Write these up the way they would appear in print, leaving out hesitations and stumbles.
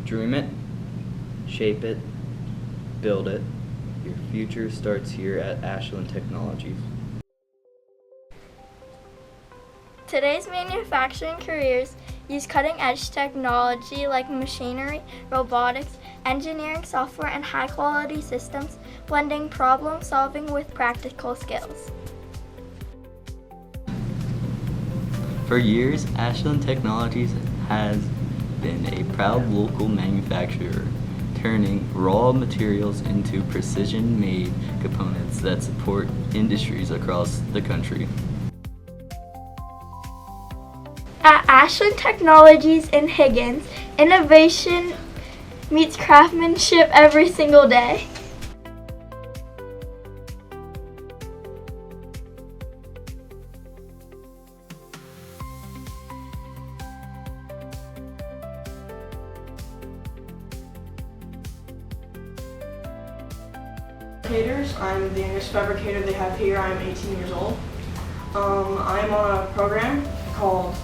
Dream it, shape it, build it. Your future starts here at Ashland Technologies. Today's manufacturing careers use cutting-edge technology like machinery, robotics, engineering software, and high-quality systems, blending problem-solving with practical skills. For years, Ashland Technologies has been a proud local manufacturer, turning raw materials into precision-made components that support industries across the country. At Ashland Technologies in Higgins, innovation meets craftsmanship every single day. I'm the youngest fabricator they have here. I'm 18 years old. I'm on a program called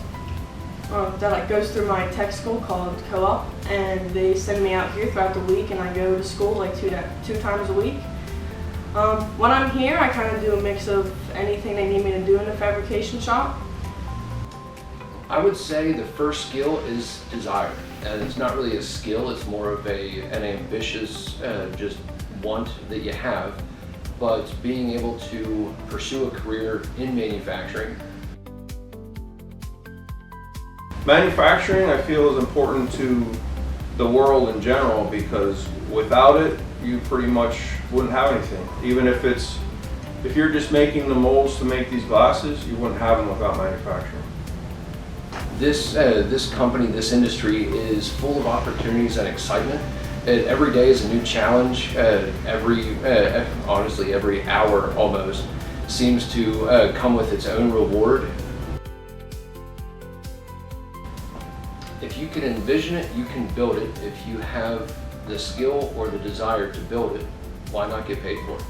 that goes through my tech school called Co-op, and they send me out here throughout the week, and I go to school like two times a week. When I'm here, I kind of do a mix of anything they need me to do in the fabrication shop. I would say the first skill is desire, and it's not really a skill, it's more of an ambitious just want that you have, but being able to pursue a career in manufacturing. Manufacturing, I feel, is important to the world in general, because without it, you pretty much wouldn't have anything. Even if you're just making the molds to make these glasses, you wouldn't have them without manufacturing. This company, this industry is full of opportunities and excitement. Every day is a new challenge. Honestly, every hour almost seems to come with its own reward. If you can envision it, you can build it. If you have the skill or the desire to build it, why not get paid for it?